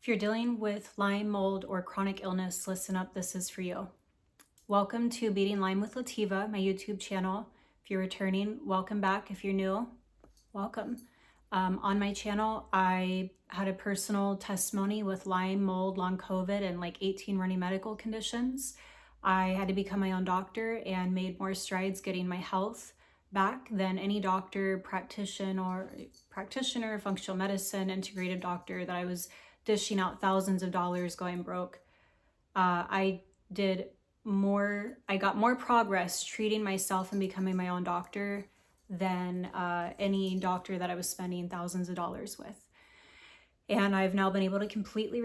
If you're dealing with Lyme, mold, or chronic illness, listen up, this is for you. Welcome to Beating Lyme with Lativa, my YouTube channel. If you're returning, welcome back. If you're new, welcome. On my channel, I had a personal testimony with Lyme, mold, long COVID, and like 18 running medical conditions. I had to become my own doctor and made more strides getting my health back than any doctor, practitioner, functional medicine, integrative doctor that I was dishing out thousands of dollars going broke. I got more progress treating myself and becoming my own doctor than any doctor that I was spending thousands of dollars with. And I've now been able to completely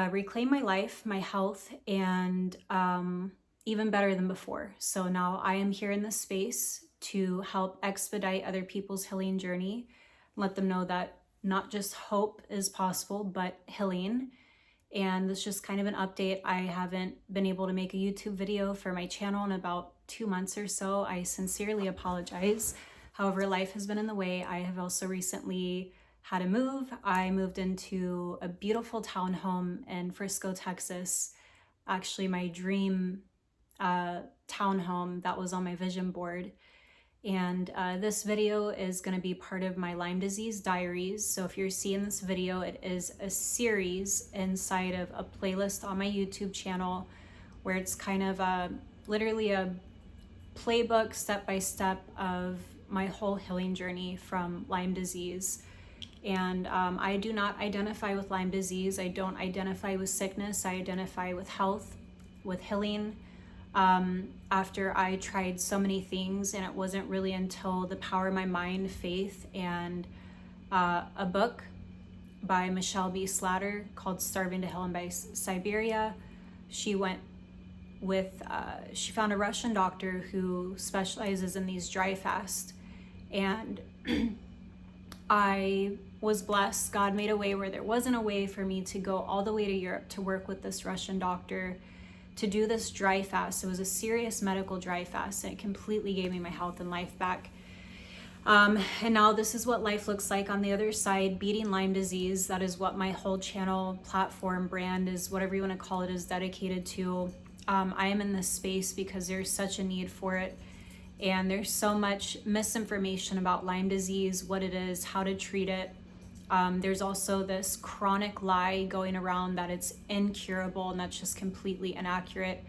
reclaim my life, my health, and even better than before. So now I am here in this space to help expedite other people's healing journey, let them know that not just hope is possible, but healing. And this is just kind of an update. I haven't been able to make a YouTube video for my channel in about 2 months or so. I sincerely apologize. However, life has been in the way. I have also recently had a move. I moved into a beautiful townhome in Frisco, Texas. Actually, my dream townhome that was on my vision board. And this video is going to be part of my Lyme Disease Diaries. So if you're seeing this video, it is a series inside of a playlist on my YouTube channel where it's kind of literally a playbook step-by-step of my whole healing journey from Lyme disease. And I do not identify with Lyme disease. I don't identify with sickness. I identify with health, with healing. After I tried so many things, and it wasn't really until The Power of My Mind, Faith, and a book by Michelle B. Slatter called Starving to Hell in Siberia. She went with, she found a Russian doctor who specializes in these dry fasts. And I was blessed. God made a way where there wasn't a way for me to go all the way to Europe to work with this Russian doctor to do this dry fast. It was a serious medical dry fast, and it completely gave me my health and life back. And now this is what life looks like on the other side, beating Lyme disease. That is what my whole channel, platform, brand is, whatever you want to call it, is dedicated to. I am in this space because there's such a need for it. And there's so much misinformation about Lyme disease, what it is, how to treat it. There's also this chronic lie going around that it's incurable, and that's just completely inaccurate.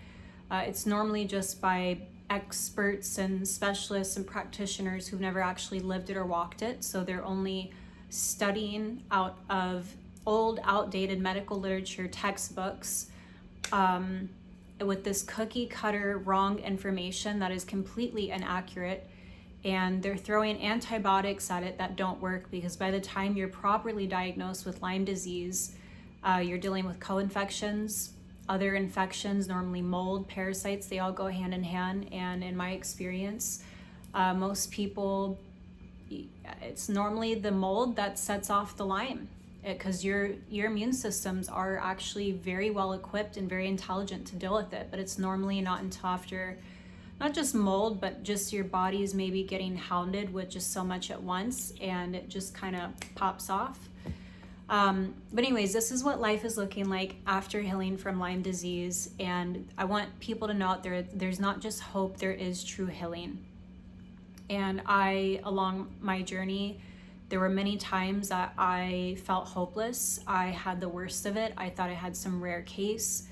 It's normally just by experts and specialists and practitioners who've never actually lived it or walked it. So they're only studying out of old, outdated medical literature textbooks with this cookie cutter wrong information that is completely inaccurate. And they're throwing antibiotics at it that don't work, because by the time you're properly diagnosed with Lyme disease, you're dealing with co-infections, other infections, normally mold, parasites, they all go hand in hand. And in my experience, most people, it's normally the mold that sets off the Lyme, because your immune systems are actually very well equipped and very intelligent to deal with it. But it's normally not until after not just mold, but just your body's maybe getting hounded with just so much at once, and it just kind of pops off. But anyways, this is what life is looking like after healing from Lyme disease. And I want people to know out there, there's not just hope, there is true healing. And along my journey, there were many times that I felt hopeless. I had the worst of it. I thought I had some rare case.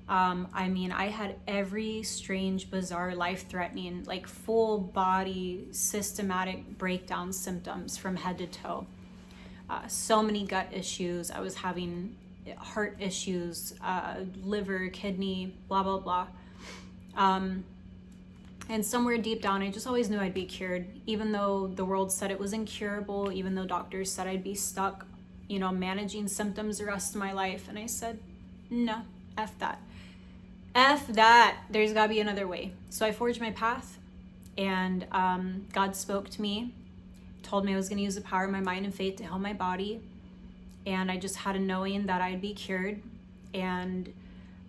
I had every strange, bizarre, life-threatening, like full body systematic breakdown symptoms from head to toe. So many gut issues. I was having heart issues, liver, kidney, blah, blah, blah. And somewhere deep down, I just always knew I'd be cured, even though the world said it was incurable, even though doctors said I'd be stuck, managing symptoms the rest of my life. And I said, no, F that. F that, there's gotta be another way. So I forged my path, and God spoke to me, told me I was gonna use the power of my mind and faith to heal my body. And I just had a knowing that I'd be cured, and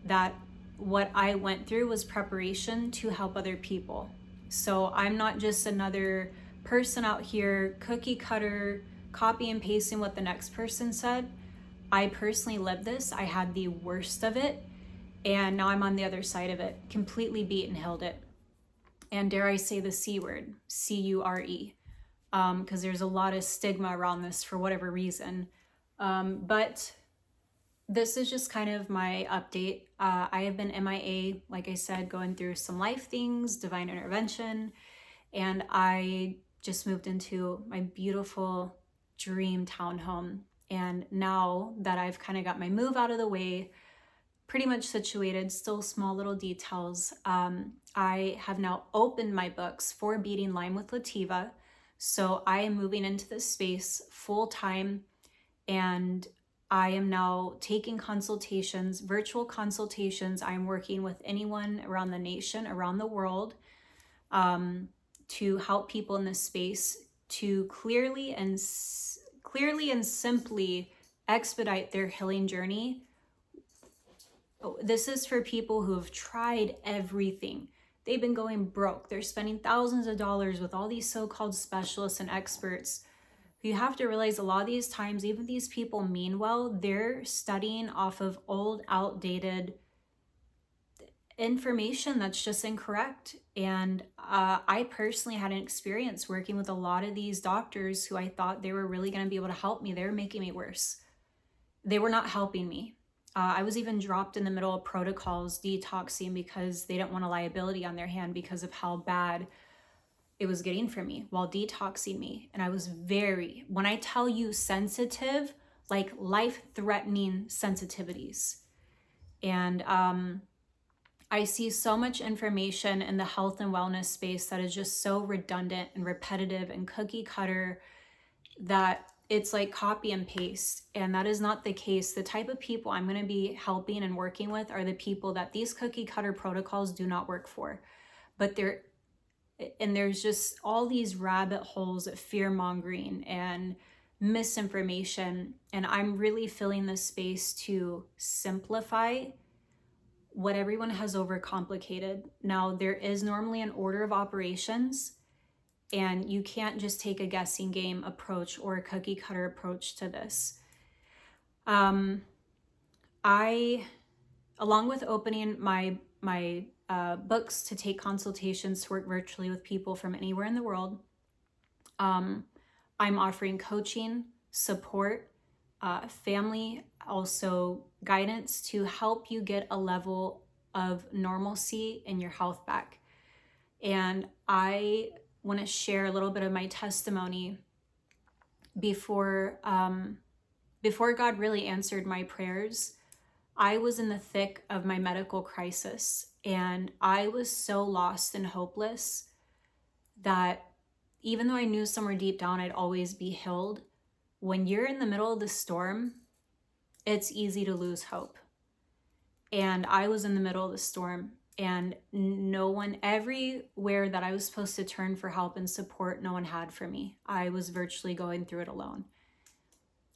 that what I went through was preparation to help other people. So I'm not just another person out here cookie cutter, copy and pasting what the next person said. I personally lived this. I had the worst of it, and now I'm on the other side of it, completely beat and healed it. And dare I say the C word, C-U-R-E, because there's a lot of stigma around this for whatever reason. But this is just kind of my update. I have been MIA, like I said, going through some life things, divine intervention, and I just moved into my beautiful dream townhome. And now that I've kind of got my move out of the way, pretty much situated, still small little details, I have now opened my books for Beating Lyme with Lativa. So I am moving into this space full time, and I am now taking consultations, virtual consultations. I'm working with anyone around the nation, around the world, to help people in this space to clearly and simply expedite their healing journey. This is for people who have tried everything. They've been going broke. They're spending thousands of dollars with all these so-called specialists and experts. You have to realize a lot of these times, even these people mean well, they're studying off of old, outdated information that's just incorrect. And I personally had an experience working with a lot of these doctors who I thought they were really going to be able to help me. They were making me worse. They were not helping me. I was even dropped in the middle of protocols, detoxing, because they didn't want a liability on their hand because of how bad it was getting for me while detoxing me. And I was very, when I tell you sensitive, like life-threatening sensitivities. And I see so much information in the health and wellness space that is just so redundant and repetitive and cookie cutter that it's like copy and paste. And that is not the case. The type of people I'm going to be helping and working with are the people that these cookie cutter protocols do not work for. But there's just all these rabbit holes of fear mongering and misinformation. And I'm really filling this space to simplify what everyone has overcomplicated. Now, there is normally an order of operations, and you can't just take a guessing game approach or a cookie cutter approach to this. I, along with opening my books to take consultations to work virtually with people from anywhere in the world, I'm offering coaching, support, family, also guidance to help you get a level of normalcy in your health back. And I want to share a little bit of my testimony before God really answered my prayers. I was in the thick of my medical crisis, and I was so lost and hopeless that even though I knew somewhere deep down I'd always be healed, when you're in the middle of the storm, it's easy to lose hope. And I was in the middle of the storm, and no one, everywhere that I was supposed to turn for help and support, no one had for me. I was virtually going through it alone.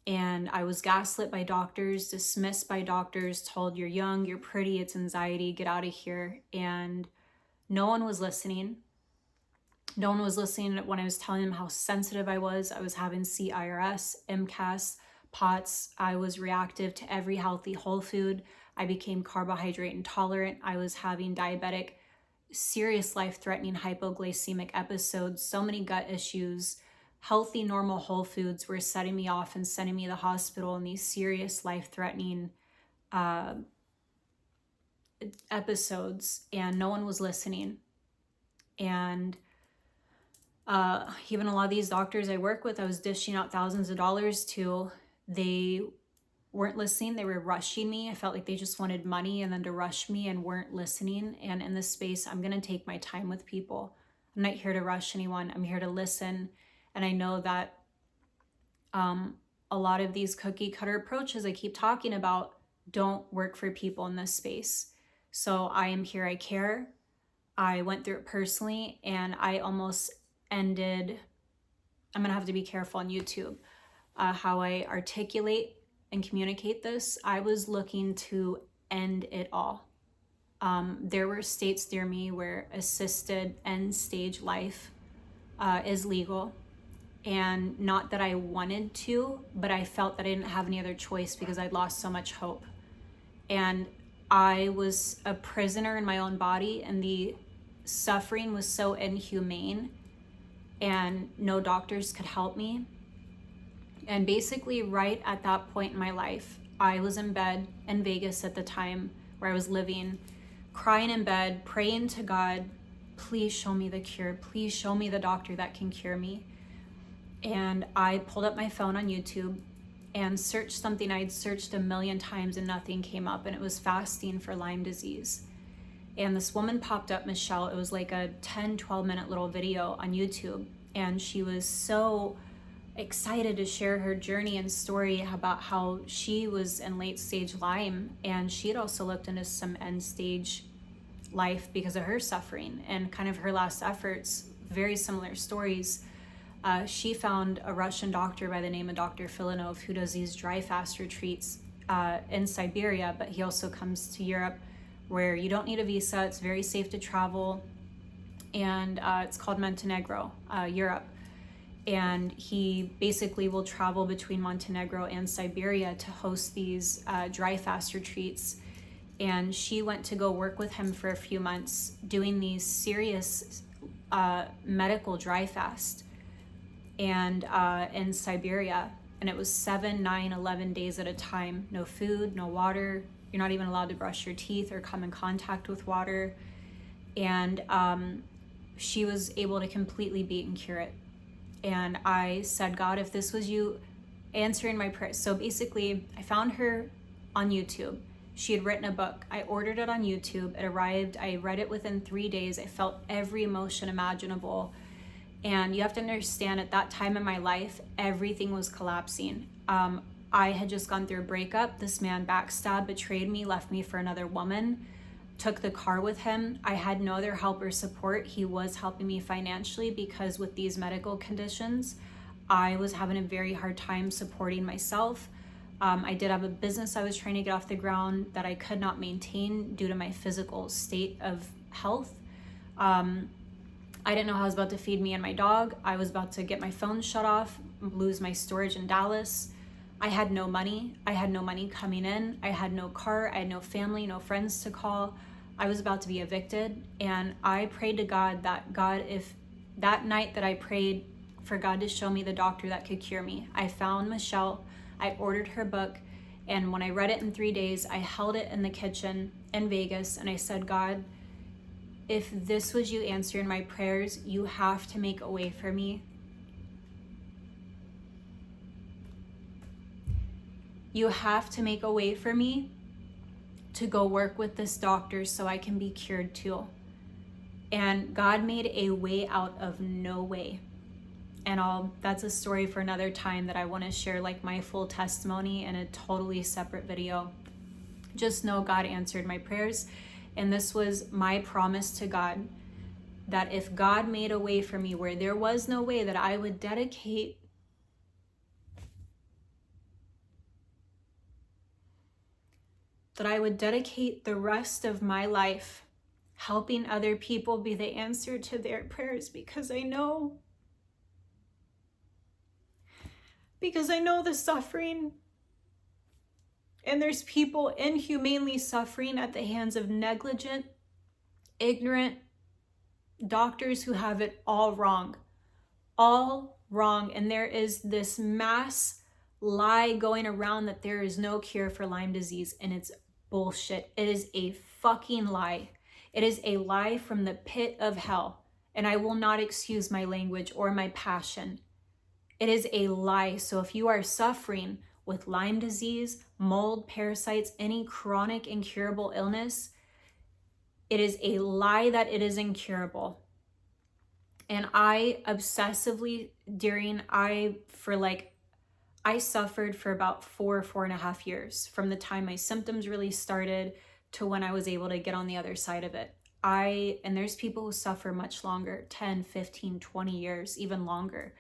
And I was gaslit by doctors, dismissed by doctors, told you're young, you're pretty, it's anxiety, get out of here. And no one was listening. No one was listening when I was telling them how sensitive I was. I was having CIRS, MCAS, POTS. I was reactive to every healthy whole food. I became carbohydrate intolerant. I was having diabetic, serious life-threatening hypoglycemic episodes, so many gut issues. Healthy, normal whole foods were setting me off and sending me to the hospital in these serious life-threatening episodes, and no one was listening. And even a lot of these doctors I work with, I was dishing out thousands of dollars to, they weren't listening. They were rushing me. I felt like they just wanted money and then to rush me and weren't listening. And in this space, I'm going to take my time with people. I'm not here to rush anyone. I'm here to listen. And I know that a lot of these cookie cutter approaches I keep talking about don't work for people in this space. So I am here. I care. I went through it personally, and I almost ended, I'm going to have to be careful on YouTube, how I articulate and communicate this. I was looking to end it all. There were states near me where assisted end stage life is legal. And not that I wanted to, but I felt that I didn't have any other choice because I'd lost so much hope. And I was a prisoner in my own body, and the suffering was so inhumane, and no doctors could help me. And basically, right at that point in my life, I was in bed in Vegas at the time where I was living, crying in bed, praying to God, please show me the cure. Please show me the doctor that can cure me. And I pulled up my phone on YouTube and searched something I'd searched a million times and nothing came up, and it was fasting for Lyme disease. And this woman popped up, Michelle. It was like a 10-12 minute little video on YouTube, and she was so excited to share her journey and story about how she was in late stage Lyme, and she had also looked into some end stage life because of her suffering and kind of her last efforts. Very similar stories. She found a Russian doctor by the name of Dr. Filanov, who does these dry fast retreats in Siberia, but he also comes to Europe where you don't need a visa. It's very safe to travel, and it's called Montenegro, Europe. And he basically will travel between Montenegro and Siberia to host these dry fast retreats. And she went to go work with him for a few months doing these serious medical dry fast and in Siberia. And it was 7, 9, 11 days at a time. No food, no water. You're not even allowed to brush your teeth or come in contact with water. And she was able to completely beat and cure it. And I said, God, if this was you answering my prayers. So basically, I found her on YouTube. She had written a book. I ordered it on YouTube. It arrived. I read it within 3 days. I felt every emotion imaginable. And you have to understand, at that time in my life, everything was collapsing. I had just gone through a breakup. This man backstabbed, betrayed me, left me for another woman, took the car with him. I had no other help or support. He was helping me financially because with these medical conditions, I was having a very hard time supporting myself. I did have a business I was trying to get off the ground that I could not maintain due to my physical state of health. I didn't know how I was about to feed me and my dog. I was about to get my phone shut off, lose my storage in Dallas. I had no money. I had no money coming in. I had no car. I had no family, no friends to call. I was about to be evicted. And I prayed to God that, God, if that night that I prayed for God to show me the doctor that could cure me, I found Michelle. I ordered her book. And when I read it in 3 days, I held it in the kitchen in Vegas. And I said, God, if this was you answering my prayers, you have to make a way for me. You have to make a way for me to go work with this doctor so I can be cured too. And God made a way out of no way. And that's a story for another time that I want to share, like my full testimony in a totally separate video. Just know God answered my prayers. And this was my promise to God, that if God made a way for me where there was no way, that I would dedicate the rest of my life helping other people be the answer to their prayers, because I know the suffering, and there's people inhumanely suffering at the hands of negligent, ignorant doctors who have it all wrong. And there is this mass lie going around that there is no cure for Lyme disease, and it's bullshit. It is a fucking lie. It is a lie from the pit of hell, and I will not excuse my language or my passion. It is a lie. So if you are suffering with Lyme disease, mold, parasites, any chronic incurable illness, it is a lie that it is incurable. And I obsessively I suffered for about 4.5 years from the time my symptoms really started to when I was able to get on the other side of it. And there's people who suffer much longer, 10, 15, 20 years, even longer.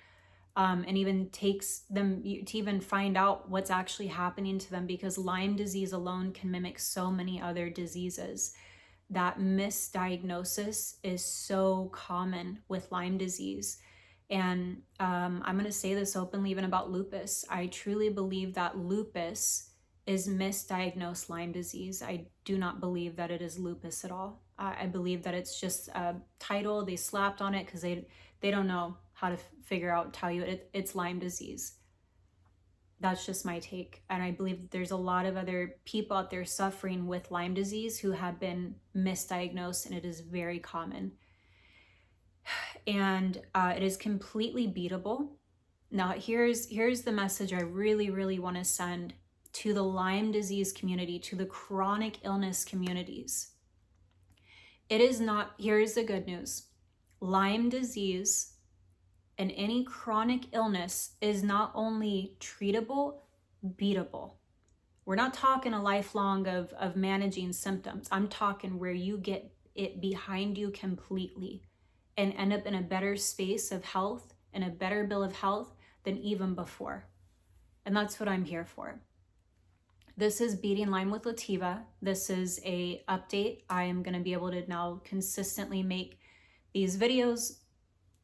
And even takes them to even find out what's actually happening to them, because Lyme disease alone can mimic so many other diseases. That misdiagnosis is so common with Lyme disease. And I'm going to say this openly even about lupus. I truly believe that lupus is misdiagnosed Lyme disease. I do not believe that it is lupus at all. I believe that it's just a title they slapped on it because they don't know how to figure out, tell you it's Lyme disease. That's just my take. And I believe that there's a lot of other people out there suffering with Lyme disease who have been misdiagnosed, and it is very common. And it is completely beatable. Now, here's the message I really, really want to send to the Lyme disease community, to the chronic illness communities. It is not, here's the good news. Lyme disease and any chronic illness is not only treatable, beatable. We're not talking a lifelong of managing symptoms. I'm talking where you get it behind you completely and end up in a better space of health and a better bill of health than even before. And that's what I'm here for. This is Beating Lyme with Lativa. This is a update. I am going to be able to now consistently make these videos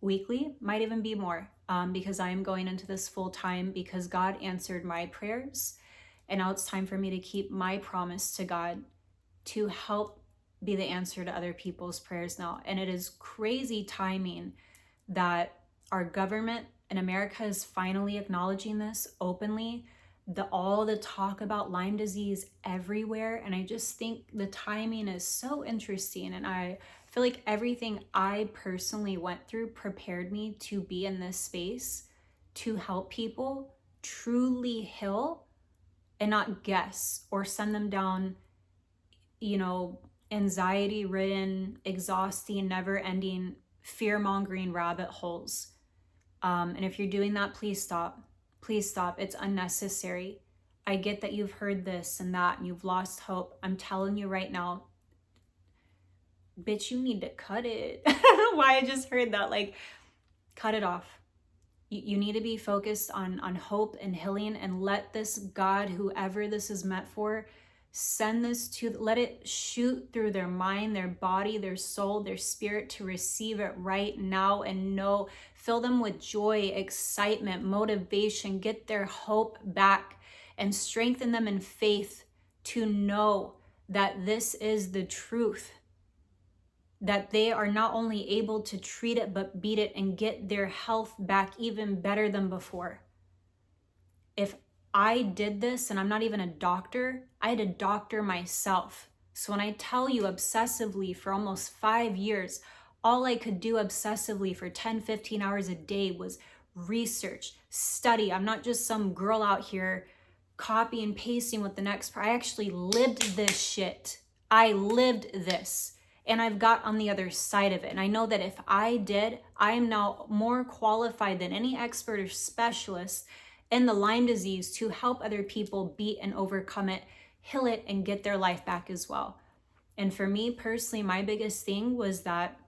weekly, might even be more, because I am going into this full time because God answered my prayers. And now it's time for me to keep my promise to God to help be the answer to other people's prayers now. And it is crazy timing that our government in America is finally acknowledging this openly. All the talk about Lyme disease everywhere. And I just think the timing is so interesting. And I feel like everything I personally went through prepared me to be in this space to help people truly heal and not guess or send them down, anxiety-ridden, exhausting, never-ending, fear-mongering rabbit holes. And if you're doing that, please stop. Please stop. It's unnecessary. I get that you've heard this and that and you've lost hope. I'm telling you right now, bitch, you need to cut it. I don't know why I just heard that. Like, cut it off. You need to be focused on hope and healing, and let this God, whoever this is meant for, send this to, let it shoot through their mind, their body, their soul, their spirit to receive it right now and know, fill them with joy, excitement, motivation, get their hope back and strengthen them in faith to know that this is the truth, that they are not only able to treat it, but beat it and get their health back even better than before. If I did this, and I'm not even a doctor, I had a doctor myself. So when I tell you obsessively for almost 5 years, all I could do obsessively for 10, 15 hours a day was research, study. I'm not just some girl out here copy and pasting with the next. I actually lived this shit. I lived this. And I've got on the other side of it. And I know that if I did, I am now more qualified than any expert or specialist in the Lyme disease to help other people beat and overcome it, heal it, and get their life back as well. And for me personally, my biggest thing was that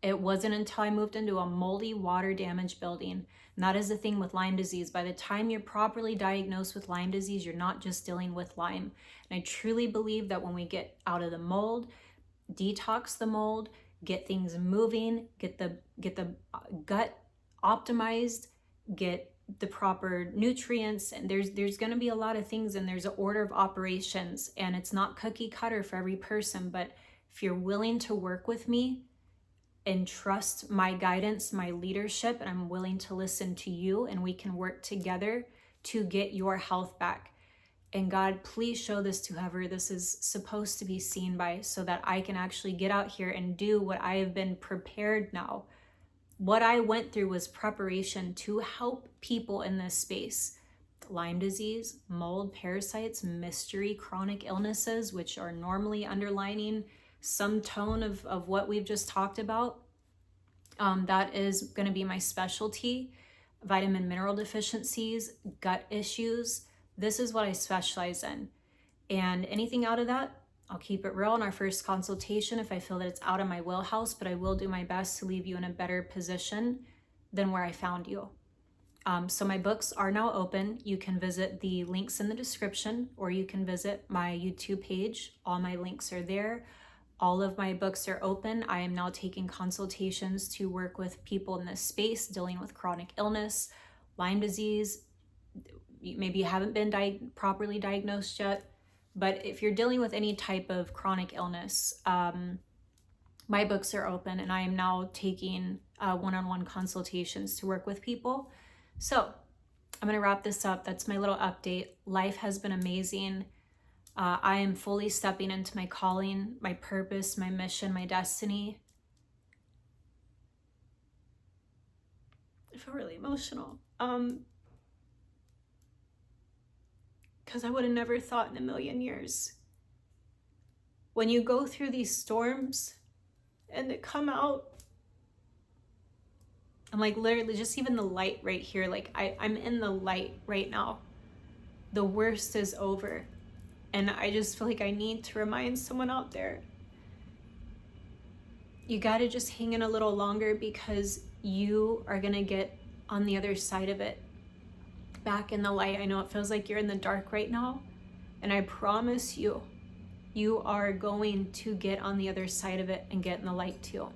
it wasn't until I moved into a moldy, water damaged building. And that is the thing with Lyme disease. By the time you're properly diagnosed with Lyme disease, you're not just dealing with Lyme. And I truly believe that when we get out of the mold, detox the mold, get things moving, get the gut optimized, get the proper nutrients, and there's going to be a lot of things, and there's an order of operations, and it's not cookie cutter for every person. But if you're willing to work with me and trust my guidance, my leadership, and I'm willing to listen to you, and we can work together to get your health back. And God, please show this to whoever this is supposed to be seen by, so that I can actually get out here and do what I have been prepared now. What I went through was preparation to help people in this space. Lyme disease, mold, parasites, mystery, chronic illnesses, which are normally underlining some tone of what we've just talked about. That is going to be my specialty. Vitamin mineral deficiencies, gut issues. This is what I specialize in. And anything out of that, I'll keep it real in our first consultation if I feel that it's out of my wheelhouse, but I will do my best to leave you in a better position than where I found you. So my books are now open. You can visit the links in the description, or you can visit my YouTube page. All my links are there. All of my books are open. I am now taking consultations to work with people in this space dealing with chronic illness, Lyme disease. Maybe you haven't been properly diagnosed yet, but if you're dealing with any type of chronic illness, my books are open, and I am now taking one-on-one consultations to work with people. So I'm going to wrap this up. That's my little update. Life has been amazing. I am fully stepping into my calling, my purpose, my mission, my destiny. I feel really emotional. Because I would have never thought in a million years. When you go through these storms and to come out, I'm like literally just even the light right here, like I'm in the light right now. The worst is over. And I just feel like I need to remind someone out there, you got to just hang in a little longer, because you are going to get on the other side of it, back in the light. I know it feels like you're in the dark right now, and I promise you, you are going to get on the other side of it and get in the light too.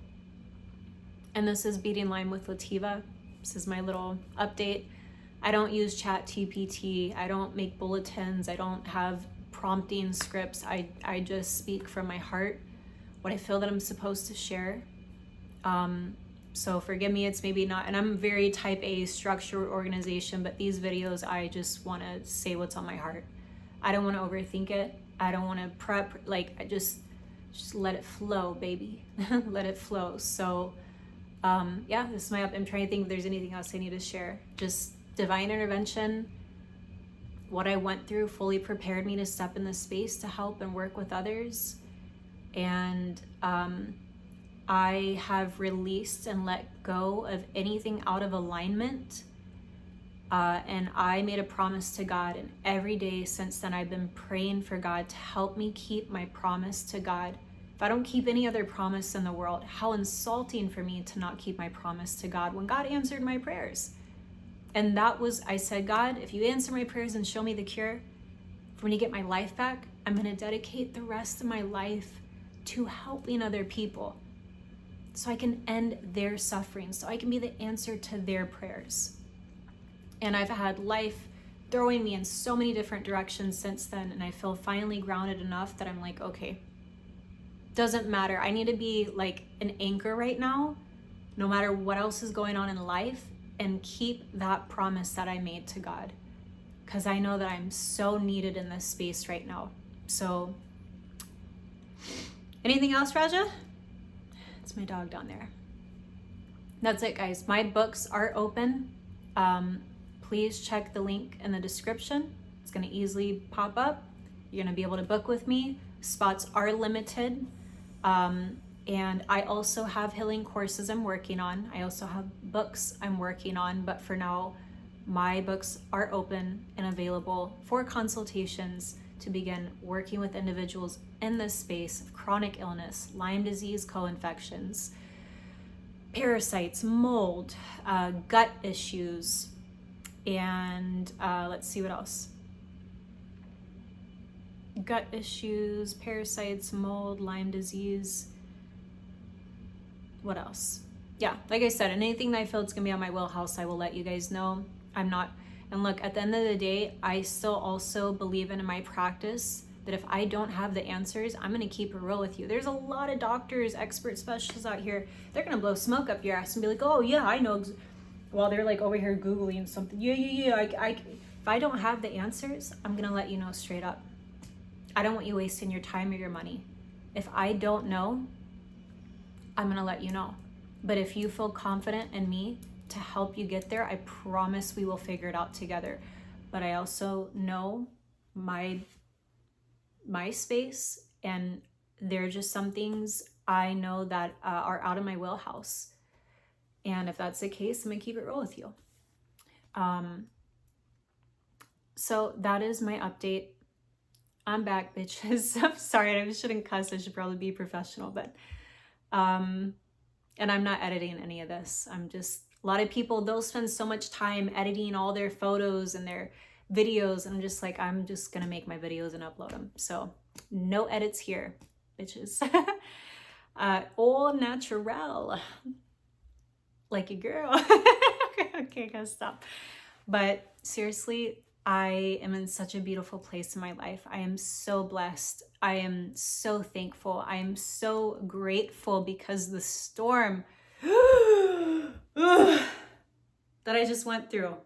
And this is Beating Lyme with Lativa. This is my little update. I don't use ChatGPT. I don't make bulletins. I don't have prompting scripts. I just speak from my heart, what I feel that I'm supposed to share. So forgive me, it's maybe not, and I'm very type A structured organization, but these videos, I just want to say what's on my heart. I don't want to overthink it. I don't want to prep, like, I just let it flow, baby. Let it flow. So yeah, this is my I'm trying to think if there's anything else I need to share. Just divine intervention. What I went through fully prepared me to step in this space to help and work with others. And I have released and let go of anything out of alignment. And I made a promise to God, and every day since then I've been praying for God to help me keep my promise to God. If I don't keep any other promise in the world, how insulting for me to not keep my promise to God when God answered my prayers. And that was, I said, God, if you answer my prayers and show me the cure for when you get my life back, I'm going to dedicate the rest of my life to helping other people so I can end their suffering, so I can be the answer to their prayers. And I've had life throwing me in so many different directions since then, and I feel finally grounded enough that I'm like, okay, doesn't matter. I need to be like an anchor right now, no matter what else is going on in life, and keep that promise that I made to God, because I know that I'm so needed in this space right now. So anything else, Raja? It's my dog down there. That's it, guys. My books are open. Please check the link in the description. It's going to easily pop up. You're going to be able to book with me. Spots are limited. And I also have healing courses I'm working on. I also have books I'm working on, but for now, my books are open and available for consultations to begin working with individuals in this space of chronic illness, Lyme disease co-infections, parasites, mold, gut issues, and let's see what else. Gut issues, parasites, mold, Lyme disease. What else? Yeah, like I said, anything that I feel it's gonna be on my wheelhouse, I will let you guys know. I'm not, and look, at the end of the day, I still also believe in my practice that if I don't have the answers, I'm gonna keep it real with you. There's a lot of doctors, expert specialists out here, they're gonna blow smoke up your ass and be like, oh yeah, I know, while they're like over here Googling something. Yeah, if I don't have the answers, I'm gonna let you know straight up. I don't want you wasting your time or your money. If I don't know, I'm gonna let you know. But if you feel confident in me to help you get there, I promise we will figure it out together. But I also know my space, and there are just some things I know that are out of my wheelhouse. And if that's the case, I'm gonna keep it real with you. So that is my update. I'm back, bitches. I'm sorry, I shouldn't cuss. I should probably be professional, but and I'm not editing any of this. I'm just, a lot of people, they'll spend so much time editing all their photos and their videos, and I'm just like, I'm just gonna make my videos and upload them. So no edits here. bitches. All natural, like a girl. Okay, gotta stop. But seriously, I am in such a beautiful place in my life. I am so blessed. I am so thankful. I am so grateful because the storm that I just went through,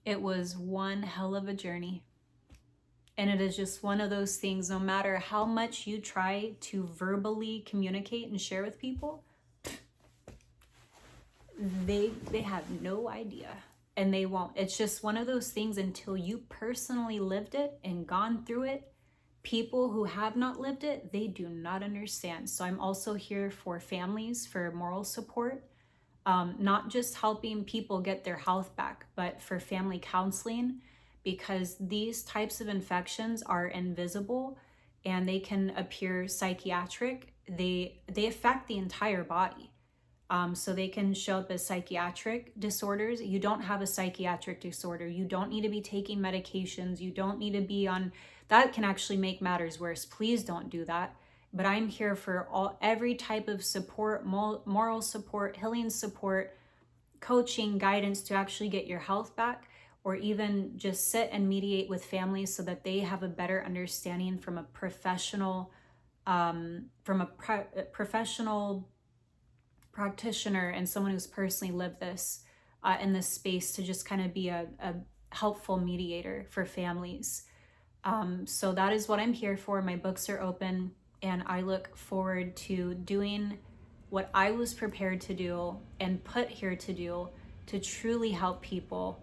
it was one hell of a journey. And it is just one of those things, no matter how much you try to verbally communicate and share with people, they have no idea, and they won't. It's just one of those things until you personally lived it and gone through it. People who have not lived it, they do not understand. So I'm also here for families, for moral support, not just helping people get their health back, but for family counseling, because these types of infections are invisible and they can appear psychiatric. They affect the entire body. So they can show up as psychiatric disorders. You don't have a psychiatric disorder. You don't need to be taking medications. You don't need to be on, that can actually make matters worse. Please don't do that. But I'm here for every type of support, moral support, healing support, coaching, guidance to actually get your health back, or even just sit and mediate with families so that they have a better understanding from a professional, professional practitioner and someone who's personally lived this in this space, to just kind of be a helpful mediator for families. So that is what I'm here for. My books are open, and I look forward to doing what I was prepared to do and put here to do, to truly help people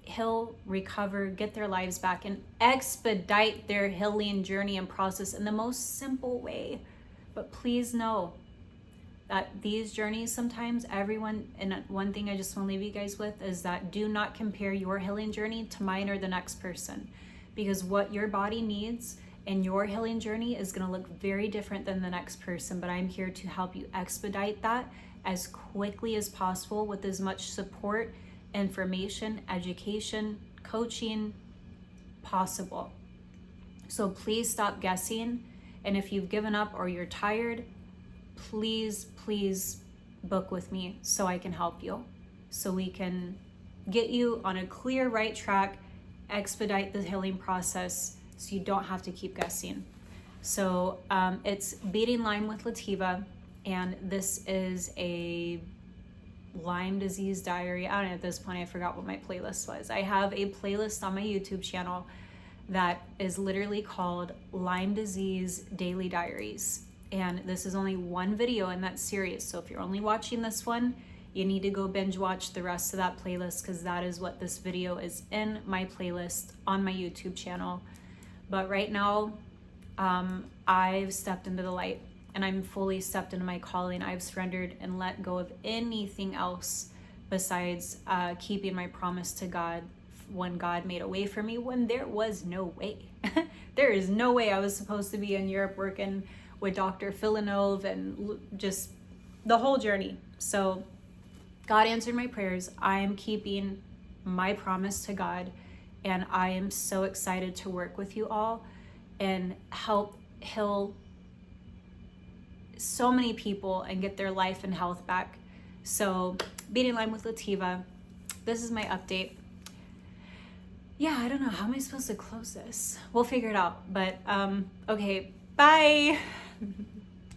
heal, recover, get their lives back, and expedite their healing journey and process in the most simple way. But please know that these journeys, sometimes everyone, and one thing I just want to leave you guys with is that do not compare your healing journey to mine or the next person, because what your body needs and your healing journey is going to look very different than the next person. But I'm here to help you expedite that as quickly as possible with as much support, information, education, coaching possible. So please stop guessing. And if you've given up or you're tired, please book with me so I can help you, so we can get you on a clear right track, expedite the healing process so you don't have to keep guessing. So it's Beating Lyme with Lativa, and this is a Lyme Disease Diary. I don't know, at this point I forgot what my playlist was. I have a playlist on my YouTube channel that is literally called Lyme Disease Daily Diaries. And this is only one video in that series. So if you're only watching this one, you need to go binge watch the rest of that playlist, because that is what this video is in my playlist on my YouTube channel. But right now, I've stepped into the light, and I'm fully stepped into my calling. I've surrendered and let go of anything else besides keeping my promise to God when God made a way for me when there was no way. There is no way I was supposed to be in Europe working with Dr. Villeneuve and just the whole journey. So God answered my prayers. I am keeping my promise to God, and I am so excited to work with you all and help heal so many people and get their life and health back. So Beating Lyme with Lativa, this is my update. Yeah, I don't know, how am I supposed to close this? We'll figure it out, but okay, bye.